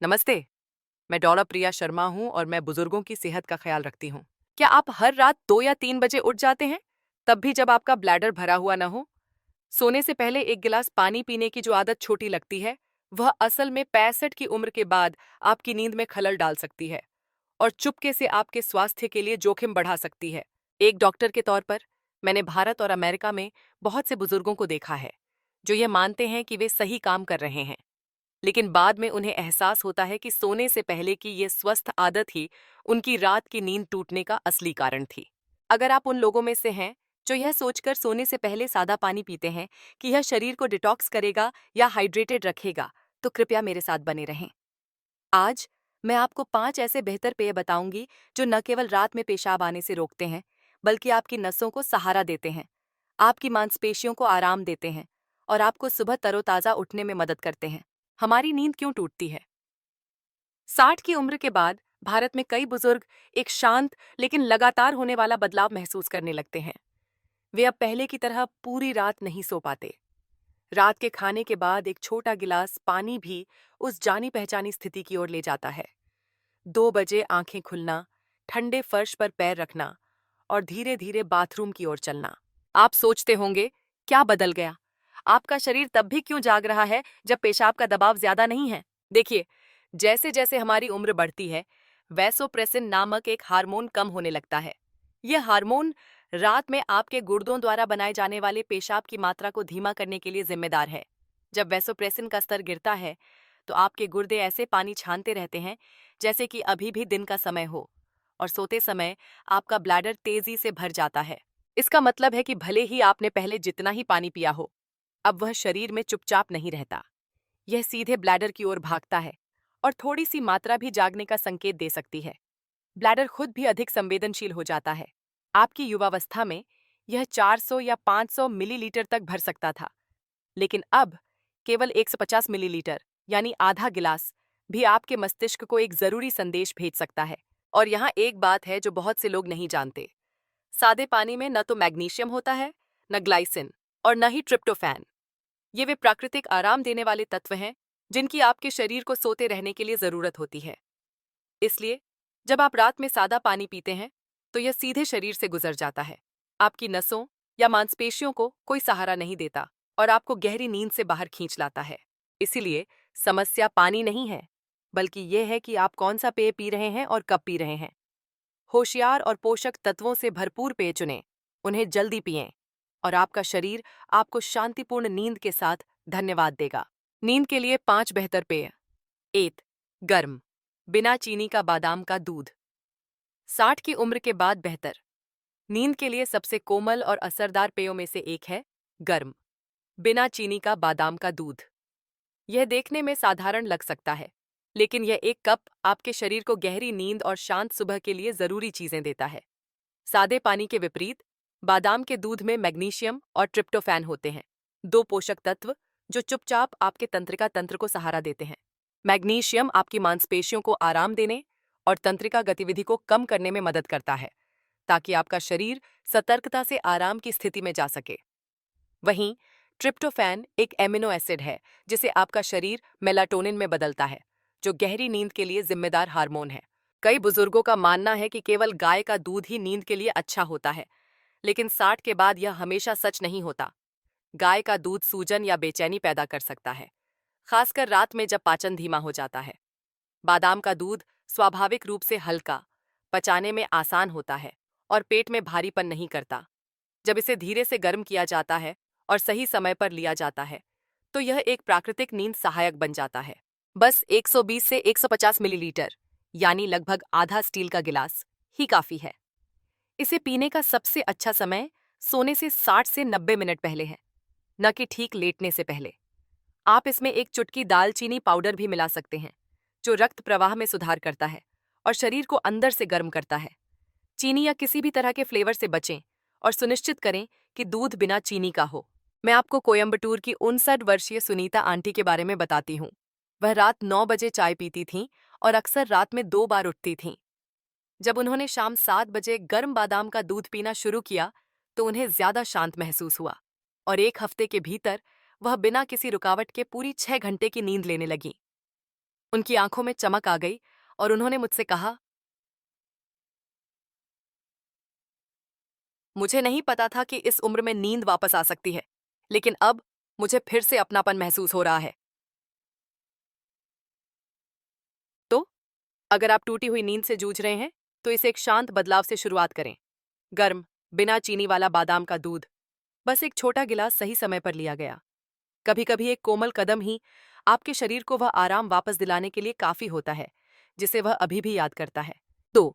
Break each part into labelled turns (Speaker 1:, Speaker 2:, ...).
Speaker 1: नमस्ते। मैं डॉला प्रिया शर्मा हूँ और मैं बुजुर्गों की सेहत का ख्याल रखती हूँ। क्या आप हर रात 2 या 3 बजे उठ जाते हैं, तब भी जब आपका ब्लैडर भरा हुआ न हो? सोने से पहले एक गिलास पानी पीने की जो आदत छोटी लगती है, वह असल में 65 की उम्र के बाद आपकी नींद में खलल डाल सकती है और चुपके से आपके स्वास्थ्य के लिए जोखिम बढ़ा सकती है। एक डॉक्टर के तौर पर मैंने भारत और अमेरिका में बहुत से बुजुर्गों को देखा है जो ये मानते हैं कि वे सही काम कर रहे हैं, लेकिन बाद में उन्हें एहसास होता है कि सोने से पहले की ये स्वस्थ आदत ही उनकी रात की नींद टूटने का असली कारण थी। अगर आप उन लोगों में से हैं जो यह सोचकर सोने से पहले सादा पानी पीते हैं कि यह शरीर को डिटॉक्स करेगा या हाइड्रेटेड रखेगा, तो कृपया मेरे साथ बने रहें। आज मैं आपको 5 ऐसे बेहतर पेय बताऊंगी जो न केवल रात में पेशाब आने से रोकते हैं, बल्कि आपकी नसों को सहारा देते हैं, आपकी मांसपेशियों को आराम देते हैं और आपको सुबह तरोताजा उठने में मदद करते हैं। हमारी नींद क्यों टूटती है? 60 की उम्र के बाद भारत में कई बुजुर्ग एक शांत लेकिन लगातार होने वाला बदलाव महसूस करने लगते हैं। वे अब पहले की तरह पूरी रात नहीं सो पाते। रात के खाने के बाद एक छोटा गिलास पानी भी उस जानी पहचानी स्थिति की ओर ले जाता है। 2 बजे आंखें खुलना, ठंडे फर्श पर पैर रखना और धीरे धीरे बाथरूम की ओर चलना। आप सोचते होंगे, क्या बदल गया? आपका शरीर तब भी क्यों जाग रहा है जब पेशाब का दबाव ज्यादा नहीं है? देखिए, जैसे जैसे हमारी उम्र बढ़ती है, वैसोप्रेसिन नामक एक हार्मोन कम होने लगता है। यह हार्मोन रात में आपके गुर्दों द्वारा बनाए जाने वाले पेशाब की मात्रा को धीमा करने के लिए जिम्मेदार है। जब वैसोप्रेसिन का स्तर गिरता है, तो आपके गुर्दे ऐसे पानी छानते रहते हैं जैसे कि अभी भी दिन का समय हो, और सोते समय आपका ब्लैडर तेजी से भर जाता है। इसका मतलब है कि भले ही आपने पहले जितना ही पानी पिया हो, अब वह शरीर में चुपचाप नहीं रहता। यह सीधे ब्लैडर की ओर भागता है और थोड़ी सी मात्रा भी जागने का संकेत दे सकती है। ब्लैडर खुद भी अधिक संवेदनशील हो जाता है। आपकी युवावस्था में यह 400 या 500 मिलीलीटर तक भर सकता था, लेकिन अब केवल 150 मिलीलीटर यानी आधा गिलास भी आपके मस्तिष्क को एक जरूरी संदेश भेज सकता है। और यहाँ एक बात है जो बहुत से लोग नहीं जानते। सादे पानी में न तो मैग्नीशियम होता है, न ग्लाइसिन और न ही ट्रिप्टोफैन। ये वे प्राकृतिक आराम देने वाले तत्व हैं जिनकी आपके शरीर को सोते रहने के लिए जरूरत होती है। इसलिए जब आप रात में सादा पानी पीते हैं, तो यह सीधे शरीर से गुजर जाता है। आपकी नसों या मांसपेशियों को कोई सहारा नहीं देता और आपको गहरी नींद से बाहर खींच लाता है। इसीलिए समस्या पानी नहीं है, बल्कि यह है कि आप कौन सा पेय पी रहे हैं और कब पी रहे हैं। होशियार और पोषक तत्वों से भरपूर पेय चुनें, उन्हें जल्दी पिएं और आपका शरीर आपको शांतिपूर्ण नींद के साथ धन्यवाद देगा। नींद के लिए 5 बेहतर पेय। 1. गर्म, बिना चीनी का बादाम का दूध। 60 की उम्र के बाद बेहतर नींद के लिए सबसे कोमल और असरदार पेयों में से एक है गर्म, बिना चीनी का बादाम का दूध। यह देखने में साधारण लग सकता है, लेकिन यह एक कप आपके शरीर को गहरी नींद और शांत सुबह के लिए जरूरी चीजें देता है। सादे पानी के विपरीत बादाम के दूध में मैग्नीशियम और ट्रिप्टोफैन होते हैं, 2 पोषक तत्व जो चुपचाप आपके तंत्रिका तंत्र को सहारा देते हैं। मैग्नीशियम आपकी मांसपेशियों को आराम देने और तंत्रिका गतिविधि को कम करने में मदद करता है, ताकि आपका शरीर सतर्कता से आराम की स्थिति में जा सके। वहीं ट्रिप्टोफैन एक एमिनो एसिड है जिसे आपका शरीर मेलाटोनिन में बदलता है, जो गहरी नींद के लिए जिम्मेदार हार्मोन है। कई बुजुर्गों का मानना है कि केवल गाय का दूध ही नींद के लिए अच्छा होता है, लेकिन 60 के बाद यह हमेशा सच नहीं होता। गाय का दूध सूजन या बेचैनी पैदा कर सकता है, खासकर रात में जब पाचन धीमा हो जाता है। बादाम का दूध स्वाभाविक रूप से हल्का, पचाने में आसान होता है और पेट में भारीपन नहीं करता। जब इसे धीरे से गर्म किया जाता है और सही समय पर लिया जाता है, तो यह एक प्राकृतिक नींद सहायक बन जाता है। बस 120 से 150 मिलीलीटर यानी लगभग आधा स्टील का गिलास ही काफी है। इसे पीने का सबसे अच्छा समय सोने से 60 से 90 मिनट पहले है, न कि ठीक लेटने से पहले। आप इसमें एक चुटकी दालचीनी पाउडर भी मिला सकते हैं, जो रक्त प्रवाह में सुधार करता है और शरीर को अंदर से गर्म करता है। चीनी या किसी भी तरह के फ्लेवर से बचें और सुनिश्चित करें कि दूध बिना चीनी का हो। मैं आपको कोयम्बटूर की 59 वर्षीय सुनीता आंटी के बारे में बताती हूँ। वह रात 9 बजे चाय पीती थीं और अक्सर रात में 2 बार उठती थीं। जब उन्होंने शाम 7 बजे गर्म बादाम का दूध पीना शुरू किया, तो उन्हें ज्यादा शांत महसूस हुआ और 1 हफ्ते के भीतर वह बिना किसी रुकावट के पूरी 6 घंटे की नींद लेने लगी। उनकी आंखों में चमक आ गई और उन्होंने मुझसे कहा, मुझे नहीं पता था कि इस उम्र में नींद वापस आ सकती है, लेकिन अब मुझे फिर से अपनापन महसूस हो रहा है। तो अगर आप टूटी हुई नींद से जूझ रहे हैं, तो इसे एक शांत बदलाव से शुरुआत करें। गर्म, बिना चीनी वाला बादाम का दूध, बस एक छोटा गिलास सही समय पर लिया गया। कभी कभी एक कोमल कदम ही आपके शरीर को वह आराम वापस दिलाने के लिए काफी होता है जिसे वह अभी भी याद करता है। तो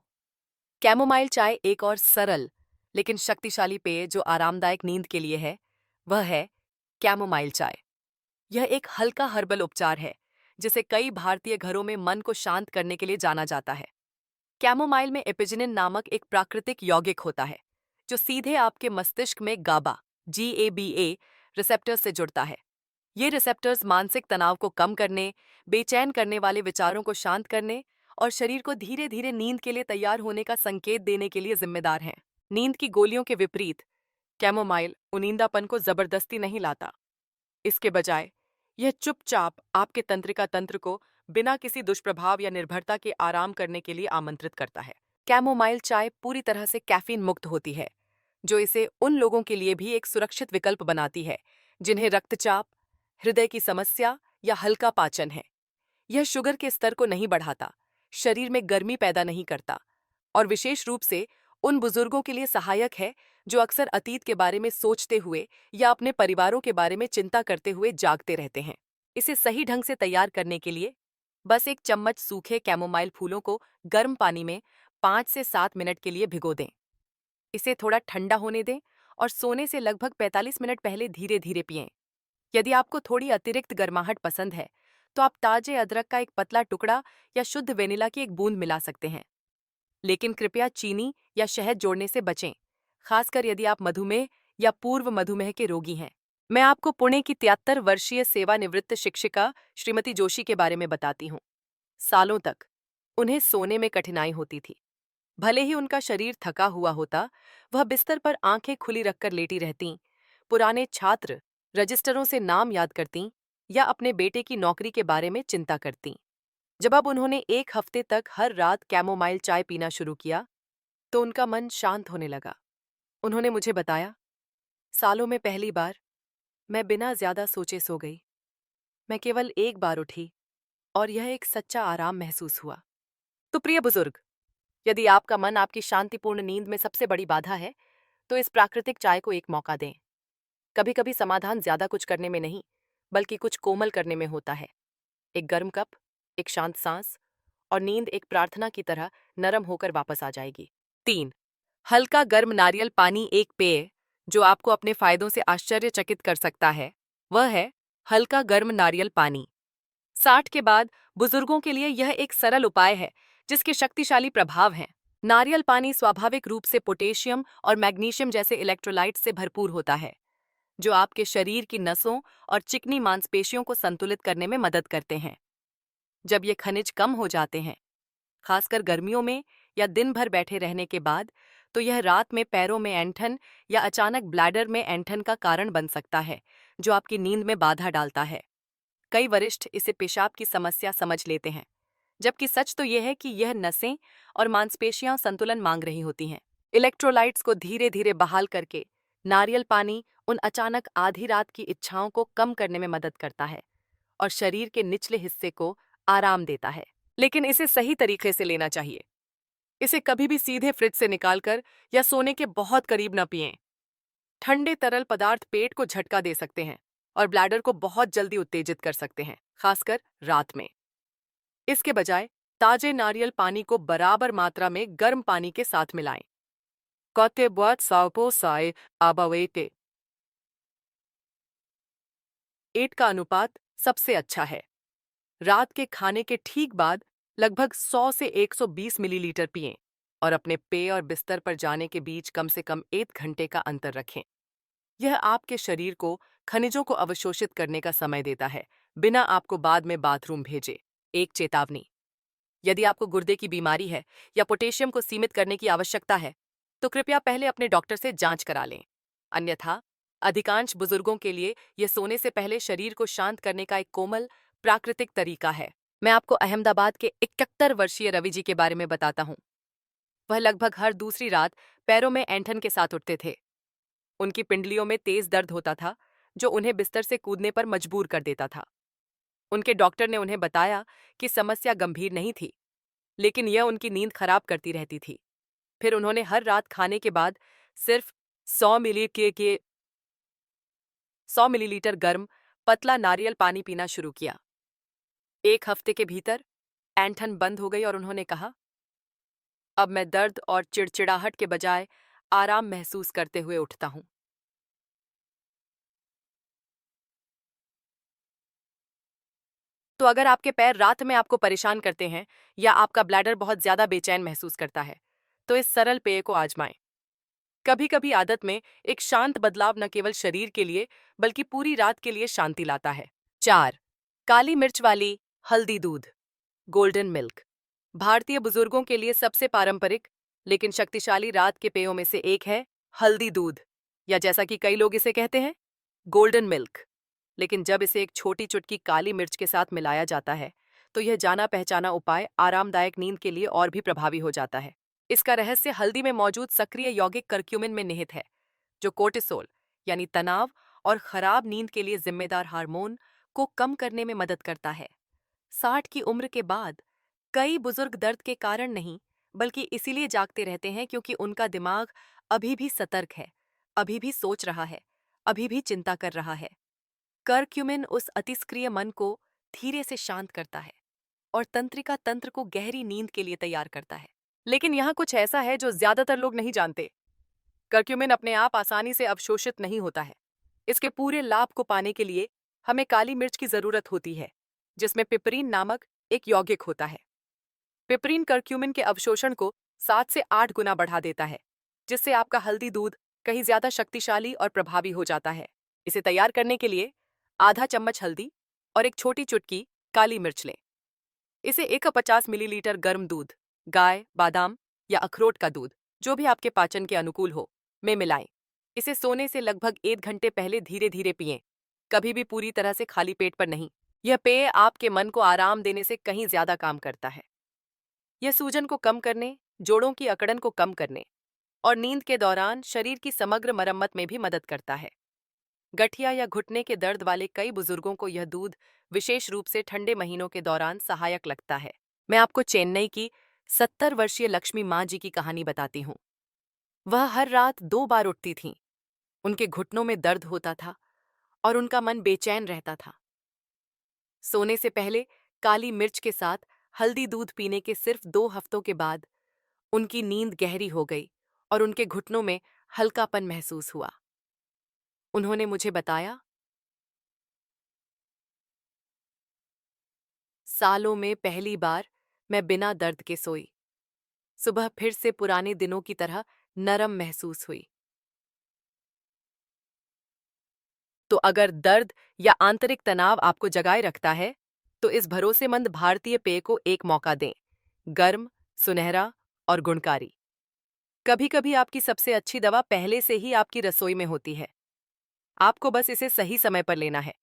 Speaker 1: कैमोमाइल चाय एक और सरल लेकिन शक्तिशाली पेय जो आरामदायक नींद के लिए है, वह है कैमोमाइल चाय। यह एक हल्का हर्बल उपचार है जिसे कई भारतीय घरों में मन को शांत करने के लिए जाना जाता है। कैमोमाइल में एपिजिनिन नामक एक प्राकृतिक यौगिक होता है जो सीधे आपके मस्तिष्क में गाबा GABA रिसेप्टर्स से जुड़ता है। ये रिसेप्टर्स मानसिक तनाव को कम करने, बेचैन करने वाले विचारों को शांत करने और शरीर को धीरे धीरे नींद के लिए तैयार होने का संकेत देने के लिए जिम्मेदार हैं। नींद की गोलियों के विपरीत कैमोमाइल उनींदापन को जबरदस्ती नहीं लाता। इसके बजाय यह चुपचाप आपके तंत्रिका तंत्र को बिना किसी दुष्प्रभाव या निर्भरता के आराम करने के लिए आमंत्रित करता है। कैमोमाइल चाय पूरी तरह से कैफीन मुक्त होती है, जो इसे उन लोगों के लिए भी एक सुरक्षित विकल्प बनाती है जिन्हें रक्तचाप, हृदय की समस्या या हल्का पाचन है। यह शुगर के स्तर को नहीं बढ़ाता, शरीर में गर्मी पैदा नहीं करता और विशेष रूप से उन बुजुर्गों के लिए सहायक है जो अक्सर अतीत के बारे में सोचते हुए या अपने परिवारों के बारे में चिंता करते हुए जागते रहते हैं। इसे सही ढंग से तैयार करने के लिए बस एक चम्मच सूखे कैमोमाइल फूलों को गर्म पानी में 5 से 7 मिनट के लिए भिगो दें। इसे थोड़ा ठंडा होने दें और सोने से लगभग 45 मिनट पहले धीरे धीरे पिएं। यदि आपको थोड़ी अतिरिक्त गर्माहट पसंद है, तो आप ताजे अदरक का एक पतला टुकड़ा या शुद्ध वेनिला की एक बूंद मिला सकते हैं। लेकिन कृपया चीनी या शहद जोड़ने से बचें, खासकर यदि आप मधुमेह या पूर्व मधुमेह के रोगी हैं। मैं आपको पुणे की 73 वर्षीय सेवानिवृत्त शिक्षिका श्रीमती जोशी के बारे में बताती हूँ। सालों तक उन्हें सोने में कठिनाई होती थी। भले ही उनका शरीर थका हुआ होता, वह बिस्तर पर आंखें खुली रखकर लेटी रहतीं, पुराने छात्र रजिस्टरों से नाम याद करतीं या अपने बेटे की नौकरी के बारे में चिंता करतीं। जब अब उन्होंने 1 हफ्ते तक हर रात कैमोमाइल चाय पीना शुरू किया, तो उनका मन शांत होने लगा। उन्होंने मुझे बताया, सालों में पहली बार मैं बिना ज्यादा सोचे सो गई। मैं केवल एक बार उठी और यह एक सच्चा आराम महसूस हुआ। तो प्रिय बुजुर्ग, यदि आपका मन आपकी शांतिपूर्ण नींद में सबसे बड़ी बाधा है, तो इस प्राकृतिक चाय को एक मौका दें। कभी कभी समाधान ज्यादा कुछ करने में नहीं, बल्कि कुछ कोमल करने में होता है। एक गर्म कप, एक शांत सांस और नींद एक प्रार्थना की तरह नरम होकर वापस आ जाएगी। 3. हल्का गर्म नारियल पानी एक पेय जो आपको अपने फायदों से आश्चर्यचकित कर सकता है, वह है हल्का गर्म नारियल पानी। 60 के बाद बुजुर्गों के लिए यह एक सरल उपाय है जिसके शक्तिशाली प्रभाव हैं। नारियल पानी स्वाभाविक रूप से पोटेशियम और मैग्नीशियम जैसे इलेक्ट्रोलाइट से भरपूर होता है, जो आपके शरीर की नसों और चिकनी मांसपेशियों को संतुलित करने में मदद करते हैं। जब ये खनिज कम हो जाते हैं, खासकर गर्मियों में या दिन भर बैठे रहने के बाद, तो यह रात में पैरों में ऐंठन या अचानक ब्लैडर में ऐंठन का कारण बन सकता है, जो आपकी नींद में बाधा डालता है। कई वरिष्ठ इसे पेशाब की समस्या समझ लेते हैं, जबकि सच तो यह है कि यह नसें और मांसपेशियां संतुलन मांग रही होती हैं। इलेक्ट्रोलाइट्स को धीरे धीरे बहाल करके नारियल पानी उन अचानक आधी रात की इच्छाओं को कम करने में मदद करता है और शरीर के निचले हिस्से को आराम देता है। लेकिन इसे सही तरीके से लेना चाहिए। इसे कभी भी सीधे फ्रिज से निकालकर या सोने के बहुत करीब न पिएं। ठंडे तरल पदार्थ पेट को झटका दे सकते हैं और ब्लैडर को बहुत जल्दी उत्तेजित कर सकते हैं, खासकर रात में। इसके बजाय ताजे नारियल पानी को बराबर मात्रा में गर्म पानी के साथ मिलाएं। Kote buat saupo sai abawete। 8 का अनुपात सबसे अच्छा है। रात के खाने के ठीक बाद लगभग 100 से 120 मिलीलीटर पिएं और अपने पेय और बिस्तर पर जाने के बीच कम से कम 1 घंटे का अंतर रखें। यह आपके शरीर को खनिजों को अवशोषित करने का समय देता है, बिना आपको बाद में बाथरूम भेजे। एक चेतावनी: यदि आपको गुर्दे की बीमारी है या पोटेशियम को सीमित करने की आवश्यकता है, तो कृपया पहले अपने डॉक्टर से जांच करा लें। अन्यथा, अधिकांश बुजुर्गों के लिए यह सोने से पहले शरीर को शांत करने का एक कोमल, प्राकृतिक तरीका है। मैं आपको अहमदाबाद के 71 वर्षीय रवि जी के बारे में बताता हूँ। वह लगभग हर दूसरी रात पैरों में ऐंठन के साथ उठते थे। उनकी पिंडलियों में तेज दर्द होता था, जो उन्हें बिस्तर से कूदने पर मजबूर कर देता था। उनके डॉक्टर ने उन्हें बताया कि समस्या गंभीर नहीं थी, लेकिन यह उनकी नींद खराब करती रहती थी। फिर उन्होंने हर रात खाने के बाद सिर्फ 100 मिली के 100 मिलीलीटर गर्म पतला नारियल पानी पीना शुरू किया। 1 हफ्ते के भीतर ऐंठन बंद हो गई और उन्होंने कहा, अब मैं दर्द और चिड़चिड़ाहट के बजाय आराम महसूस करते हुए उठता हूँ। तो अगर आपके पैर रात में आपको परेशान करते हैं या आपका ब्लैडर बहुत ज्यादा बेचैन महसूस करता है, तो इस सरल पेय को आजमाएं। कभी कभी आदत में एक शांत बदलाव न केवल शरीर के लिए बल्कि पूरी रात के लिए शांति लाता है। 4. काली मिर्च वाली हल्दी दूध, गोल्डन मिल्क। भारतीय बुजुर्गों के लिए सबसे पारंपरिक लेकिन शक्तिशाली रात के पेयों में से एक है हल्दी दूध, या जैसा कि कई लोग इसे कहते हैं, गोल्डन मिल्क। लेकिन जब इसे एक छोटी चुटकी काली मिर्च के साथ मिलाया जाता है, तो यह जाना पहचाना उपाय आरामदायक नींद के लिए और भी प्रभावी हो जाता है। इसका रहस्य हल्दी में मौजूद सक्रिय यौगिक करक्यूमिन में निहित है, जो कोर्टिसोल यानी तनाव और खराब नींद के लिए जिम्मेदार हार्मोन को कम करने में मदद करता है। 60 की उम्र के बाद कई बुजुर्ग दर्द के कारण नहीं, बल्कि इसीलिए जागते रहते हैं क्योंकि उनका दिमाग अभी भी सतर्क है, अभी भी सोच रहा है, अभी भी चिंता कर रहा है। करक्यूमिन उस अतिस्क्रिय मन को धीरे से शांत करता है और तंत्रिका तंत्र को गहरी नींद के लिए तैयार करता है। लेकिन यहाँ कुछ ऐसा है जो ज्यादातर लोग नहीं जानते। करक्यूमिन अपने आप आसानी से अवशोषित नहीं होता है। इसके पूरे लाभ को पाने के लिए हमें काली मिर्च की जरूरत होती है, जिसमें पिपरीन नामक एक यौगिक होता है। पिपरीन करक्यूमिन के अवशोषण को 7 से 8 गुना बढ़ा देता है, जिससे आपका हल्दी दूध कहीं ज्यादा शक्तिशाली और प्रभावी हो जाता है। इसे तैयार करने के लिए आधा चम्मच हल्दी और एक छोटी चुटकी काली मिर्च लें। इसे 150 मिलीलीटर गर्म दूध, गाय, बादाम या अखरोट का दूध, जो भी आपके पाचन के अनुकूल हो, में मिलाएं। इसे सोने से लगभग 1 घंटे पहले धीरे धीरे पिएं, कभी भी पूरी तरह से खाली पेट पर नहीं। यह पेय आपके मन को आराम देने से कहीं ज्यादा काम करता है। यह सूजन को कम करने, जोड़ों की अकड़न को कम करने और नींद के दौरान शरीर की समग्र मरम्मत में भी मदद करता है। गठिया या घुटने के दर्द वाले कई बुजुर्गों को यह दूध विशेष रूप से ठंडे महीनों के दौरान सहायक लगता है। मैं आपको चेन्नई की 70 वर्षीय लक्ष्मी माँ जी की कहानी बताती हूँ। वह हर रात 2 बार उठती थीं। उनके घुटनों में दर्द होता था और उनका मन बेचैन रहता था। सोने से पहले काली मिर्च के साथ हल्दी दूध पीने के सिर्फ 2 हफ्तों के बाद उनकी नींद गहरी हो गई और उनके घुटनों में हल्कापन महसूस हुआ। उन्होंने मुझे बताया, सालों में पहली बार मैं बिना दर्द के सोई। सुबह फिर से पुराने दिनों की तरह नरम महसूस हुई। तो अगर दर्द या आंतरिक तनाव आपको जगाए रखता है, तो इस भरोसेमंद भारतीय पेय को एक मौका दें। गर्म, सुनहरा और गुणकारी। कभी कभी आपकी सबसे अच्छी दवा पहले से ही आपकी रसोई में होती है। आपको बस इसे सही समय पर लेना है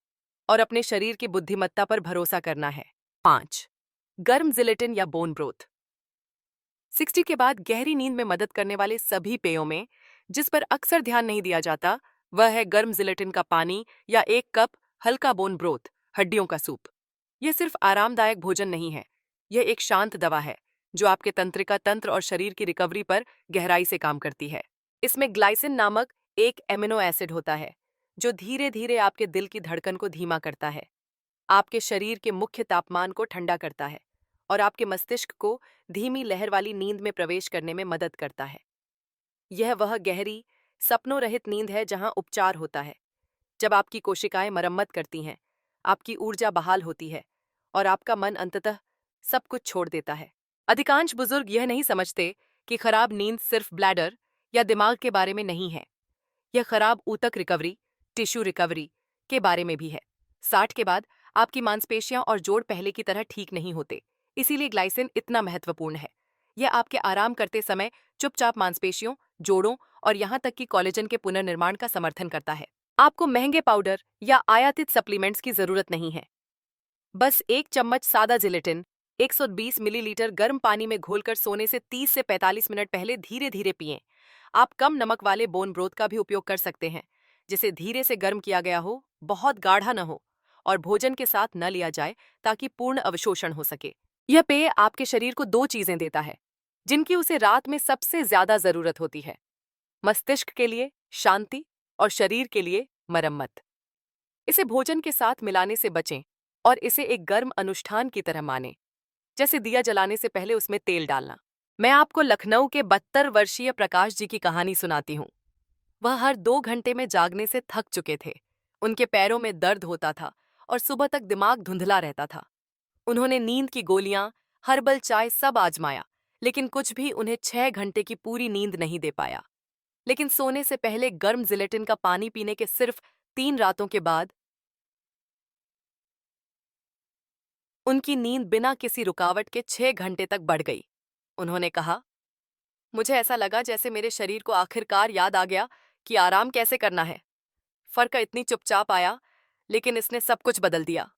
Speaker 1: और अपने शरीर की बुद्धिमत्ता पर भरोसा करना है। 5. गर्म जिलेटिन या बोन ब्रोथ। 60 के बाद गहरी नींद में मदद करने वाले सभी पेयों में जिस पर अक्सर ध्यान नहीं दिया जाता, वह है गर्म जिलेटिन का पानी या 1 कप हल्का बोन ब्रोथ, हड्डियों का सूप। यह सिर्फ आरामदायक भोजन नहीं है, यह एक शांत दवा है जो आपके तंत्रिका तंत्र और शरीर की रिकवरी पर गहराई से काम करती है। इसमें ग्लाइसिन नामक एक एमिनो एसिड होता है, जो धीरे धीरे आपके दिल की धड़कन को धीमा करता है, आपके शरीर के मुख्य तापमान को ठंडा करता है और आपके मस्तिष्क को धीमी लहर वाली नींद में प्रवेश करने में मदद करता है। यह वह गहरी, सपनों रहित नींद है जहां उपचार होता है, जब आपकी कोशिकाएं मरम्मत करती हैं, आपकी ऊर्जा बहाल होती है और आपका मन अंततः सब कुछ छोड़ देता है। अधिकांश बुजुर्ग यह नहीं समझते कि खराब नींद सिर्फ ब्लैडर या दिमाग के बारे में नहीं है, यह खराब ऊतक रिकवरी, टिश्यू रिकवरी के बारे में भी है। 60 के बाद आपकी मांसपेशियां और जोड़ पहले की तरह ठीक नहीं होते, इसीलिए ग्लाइसिन इतना महत्वपूर्ण है। यह आपके आराम करते समय चुपचाप मांसपेशियों, जोड़ों और यहाँ तक कि कोलेजन के पुनर्निर्माण का समर्थन करता है। आपको महंगे पाउडर या आयातित सप्लीमेंट्स की जरूरत नहीं है। बस 1 चम्मच सादा जिलेटिन 120 मिलीलीटर गर्म पानी में घोलकर सोने से 30 से 45 मिनट पहले धीरे धीरे पिएं। आप कम नमक वाले बोन ब्रोथ का भी उपयोग कर सकते हैं, जिसे धीरे से गर्म किया गया हो, बहुत गाढ़ा न हो और भोजन के साथ न लिया जाए ताकि पूर्ण अवशोषण हो सके। यह पेय आपके शरीर को 2 चीजें देता है जिनकी उसे रात में सबसे ज्यादा जरूरत होती है: मस्तिष्क के लिए शांति और शरीर के लिए मरम्मत। इसे भोजन के साथ मिलाने से बचें और इसे एक गर्म अनुष्ठान की तरह मानें, जैसे दिया जलाने से पहले उसमें तेल डालना। मैं आपको लखनऊ के 72 वर्षीय प्रकाश जी की कहानी सुनाती हूँ। वह हर 2 घंटे में जागने से थक चुके थे। उनके पैरों में दर्द होता था और सुबह तक दिमाग धुंधला रहता था। उन्होंने नींद की गोलियां, हर्बल चाय सब आजमाया, लेकिन कुछ भी उन्हें 6 घंटे की पूरी नींद नहीं दे पाया। लेकिन सोने से पहले गर्म जिलेटिन का पानी पीने के सिर्फ 3 रातों के बाद उनकी नींद बिना किसी रुकावट के 6 घंटे तक बढ़ गई। उन्होंने कहा, मुझे ऐसा लगा जैसे मेरे शरीर को आखिरकार याद आ गया कि आराम कैसे करना है। फर्क इतनी चुपचाप आया, लेकिन इसने सब कुछ बदल दिया।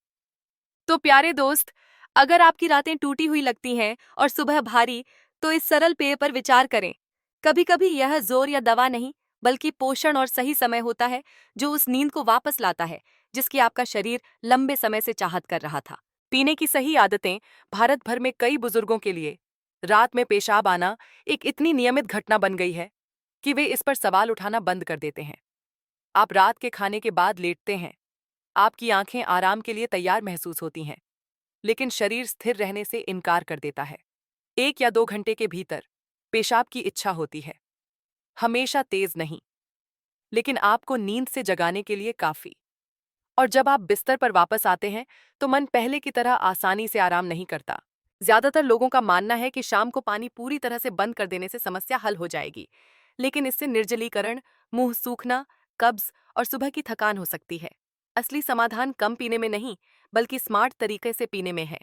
Speaker 1: तो प्यारे दोस्त, अगर आपकी रातें टूटी हुई लगती हैं और सुबह भारी, तो इस सरल पेय पर विचार करें। कभी कभी यह जोर या दवा नहीं, बल्कि पोषण और सही समय होता है जो उस नींद को वापस लाता है जिसकी आपका शरीर लंबे समय से चाहत कर रहा था। पीने की सही आदतें भारत भर में कई बुजुर्गों के लिए रात में पेशाब आना एक इतनी नियमित घटना बन गई है कि वे इस पर सवाल उठाना बंद कर देते हैं। आप रात के खाने के बाद लेटते हैं, आपकी आंखें आराम के लिए तैयार महसूस होती हैं, लेकिन शरीर स्थिर रहने से इनकार कर देता है। 1 या 2 घंटे के भीतर पेशाब की इच्छा होती है, हमेशा तेज नहीं, लेकिन आपको नींद से जगाने के लिए काफी। और जब आप बिस्तर पर वापस आते हैं तो मन पहले की तरह आसानी से आराम नहीं करता। ज्यादातर लोगों का मानना है कि शाम को पानी पूरी तरह से बंद कर देने से समस्या हल हो जाएगी, लेकिन इससे निर्जलीकरण, मुंह सूखना, कब्ज और सुबह की थकान हो सकती है। असली समाधान कम पीने में नहीं, बल्कि स्मार्ट तरीके से पीने में है।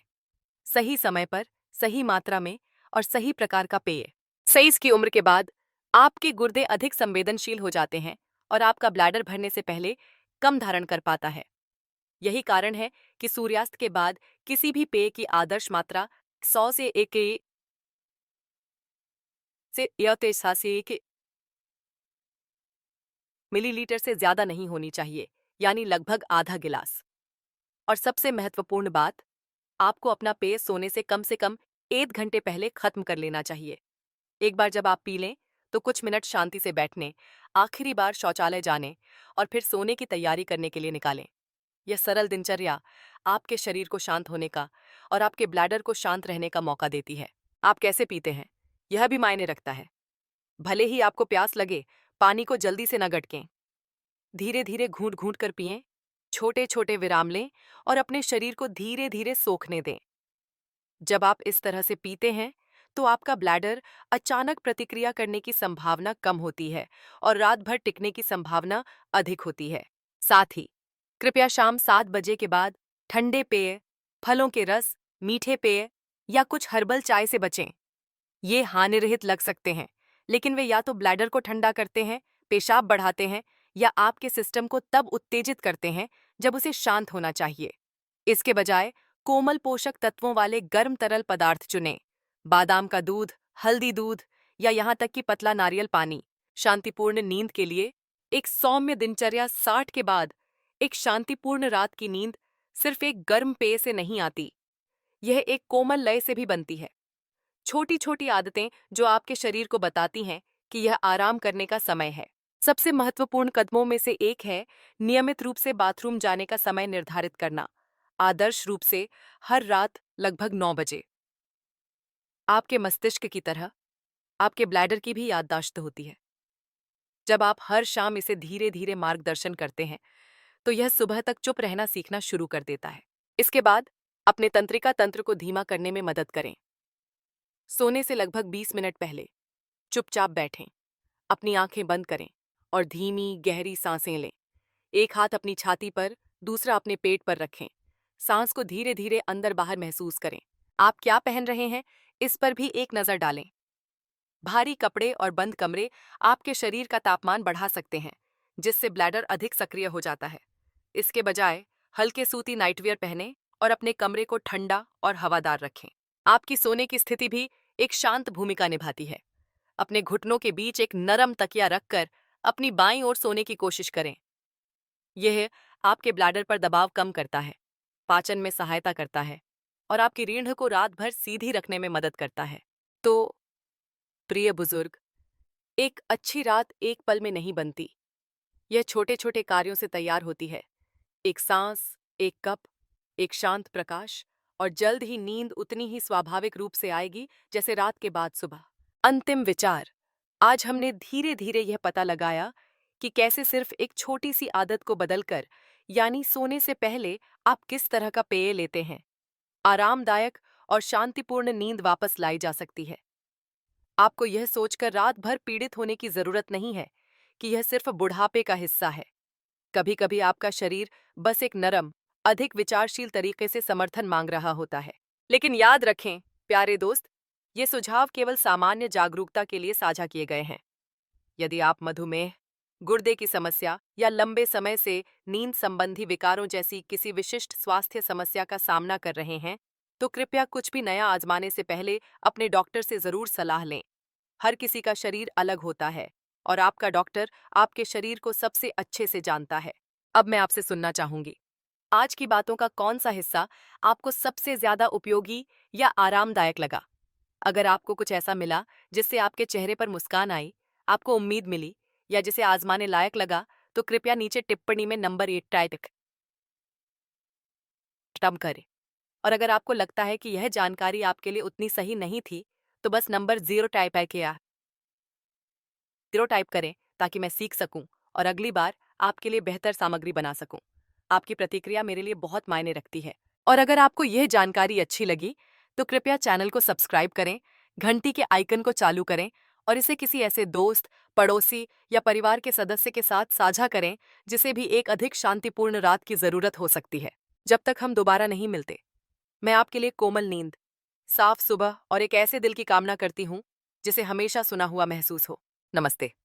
Speaker 1: सही समय पर, सही मात्रा में और सही प्रकार का पेय। 23 की उम्र के बाद आपके गुर्दे अधिक संवेदनशील हो जाते हैं और आपका ब्लैडर भरने से पहले कम धारण कर पाता है। यही कारण है कि सूर्यास्त के बाद किसी भी पेय की आदर्श मात्रा 100 से 1 मिलीलीटर से ज्यादा नहीं होनी चाहिए, यानी लगभग आधा गिलास। और सबसे महत्वपूर्ण बात, आपको अपना पेय सोने से कम 1 घंटे पहले खत्म कर लेना चाहिए। एक बार जब आप पी लें तो कुछ मिनट शांति से बैठने, आखिरी बार शौचालय जाने और फिर सोने की तैयारी करने के लिए निकालें। यह सरल दिनचर्या आपके शरीर को शांत होने का और आपके ब्लैडर को शांत रहने का मौका देती है। आप कैसे पीते हैं, यह भी मायने रखता है। भले ही आपको प्यास लगे, पानी को जल्दी से न गटकें। धीरे धीरे घूंट घूंट कर पिएं, छोटे छोटे विराम लें और अपने शरीर को धीरे धीरे सोखने दें। जब आप इस तरह से पीते हैं तो आपका ब्लैडर अचानक प्रतिक्रिया करने की संभावना कम होती है और रात भर टिकने की संभावना अधिक होती है। साथ ही कृपया शाम 7 बजे के बाद ठंडे पेय, फलों के रस, मीठे पेय या कुछ हर्बल चाय से बचें। ये हानिरहित लग सकते हैं, लेकिन वे या तो ब्लैडर को ठंडा करते हैं, पेशाब बढ़ाते हैं या आपके सिस्टम को तब उत्तेजित करते हैं जब उसे शांत होना चाहिए। इसके बजाय कोमल पोषक तत्वों वाले गर्म तरल पदार्थ चुनें। बादाम का दूध, हल्दी दूध या यहाँ तक कि पतला नारियल पानी। शांतिपूर्ण नींद के लिए एक सौम्य दिनचर्या 60 के बाद एक शांतिपूर्ण रात की नींद सिर्फ एक गर्म पेय से नहीं आती, यह एक कोमल लय से भी बनती है। छोटी छोटी आदतें जो आपके शरीर को बताती हैं कि यह आराम करने का समय है। सबसे महत्वपूर्ण कदमों में से एक है नियमित रूप से बाथरूम जाने का समय निर्धारित करना, आदर्श रूप से हर रात लगभग 9 बजे। आपके मस्तिष्क की तरह आपके ब्लैडर की भी याददाश्त होती है। जब आप हर शाम इसे धीरे धीरे मार्गदर्शन करते हैं तो यह सुबह तक चुप रहना सीखना शुरू कर देता है। इसके बाद अपने तंत्रिका तंत्र को धीमा करने में मदद करें। सोने से लगभग 20 मिनट पहले चुपचाप बैठें, अपनी आंखें बंद करें और धीमी गहरी सांसें लें। एक हाथ अपनी छाती पर, दूसरा अपने पेट पर रखें। सांस को धीरे धीरे अंदर बाहर महसूस करें। आप क्या पहन रहे हैं, इस पर भी एक नजर डालें। भारी कपड़े और बंद कमरे आपके शरीर का तापमान बढ़ा सकते हैं, जिससे ब्लैडर अधिक सक्रिय हो जाता है। इसके बजाय हल्के सूती नाइटवियर पहनें और अपने कमरे को ठंडा और हवादार रखें। आपकी सोने की स्थिति भी एक शांत भूमिका निभाती है। अपने घुटनों के बीच एक नरम तकिया रखकर अपनी बाईं ओर सोने की कोशिश करें। यह आपके ब्लैडर पर दबाव कम करता है, पाचन में सहायता करता है और आपकी रीढ़ को रात भर सीधी रखने में मदद करता है। तो प्रिय बुजुर्ग, एक अच्छी रात एक पल में नहीं बनती। यह छोटे छोटे कार्यों से तैयार होती है। एक सांस, एक कप, एक शांत प्रकाश और जल्द ही नींद उतनी ही स्वाभाविक रूप से आएगी जैसे रात के बाद सुबह। अंतिम विचार। आज हमने धीरे धीरे यह पता लगाया कि कैसे सिर्फ एक छोटी सी आदत को बदलकर, यानी सोने से पहले आप किस तरह का पेय लेते हैं, आरामदायक और शांतिपूर्ण नींद वापस लाई जा सकती है। आपको यह सोचकर रात भर पीड़ित होने की जरूरत नहीं है कि यह सिर्फ बुढ़ापे का हिस्सा है। कभी कभी आपका शरीर बस एक नरम, अधिक विचारशील तरीके से समर्थन मांग रहा होता है। लेकिन याद रखें प्यारे दोस्त, ये सुझाव केवल सामान्य जागरूकता के लिए साझा किए गए हैं। यदि आप मधुमेह, गुर्दे की समस्या या लंबे समय से नींद संबंधी विकारों जैसी किसी विशिष्ट स्वास्थ्य समस्या का सामना कर रहे हैं, तो कृपया कुछ भी नया आजमाने से पहले अपने डॉक्टर से जरूर सलाह लें। हर किसी का शरीर अलग होता है और आपका डॉक्टर आपके शरीर को सबसे अच्छे से जानता है। अब मैं आपसे सुनना चाहूंगी, आज की बातों का कौन सा हिस्सा आपको सबसे ज्यादा उपयोगी या आरामदायक लगा? अगर आपको कुछ ऐसा मिला जिससे आपके चेहरे पर मुस्कान आई, आपको उम्मीद मिली या जिसे आजमाने लायक लगा, तो कृपया नीचे टिप्पणी में नंबर 8 टाइप करें। और अगर आपको लगता है कि यह जानकारी आपके लिए उतनी सही नहीं थी, तो बस नंबर 0 टाइप करें ताकि मैं सीख सकूं और अगली बार आपके लिए बेहतर सामग्री बना सकूं। आपकी प्रतिक्रिया मेरे लिए बहुत मायने रखती है। और अगर आपको यह जानकारी अच्छी लगी, तो कृपया चैनल को सब्सक्राइब करें, घंटी के आइकन को चालू करें और इसे किसी ऐसे दोस्त, पड़ोसी या परिवार के सदस्य के साथ साझा करें जिसे भी एक अधिक शांतिपूर्ण रात की जरूरत हो सकती है। जब तक हम दोबारा नहीं मिलते, मैं आपके लिए कोमल नींद, साफ सुबह और एक ऐसे दिल की कामना करती हूँ जिसे हमेशा सुना हुआ महसूस हो। नमस्ते।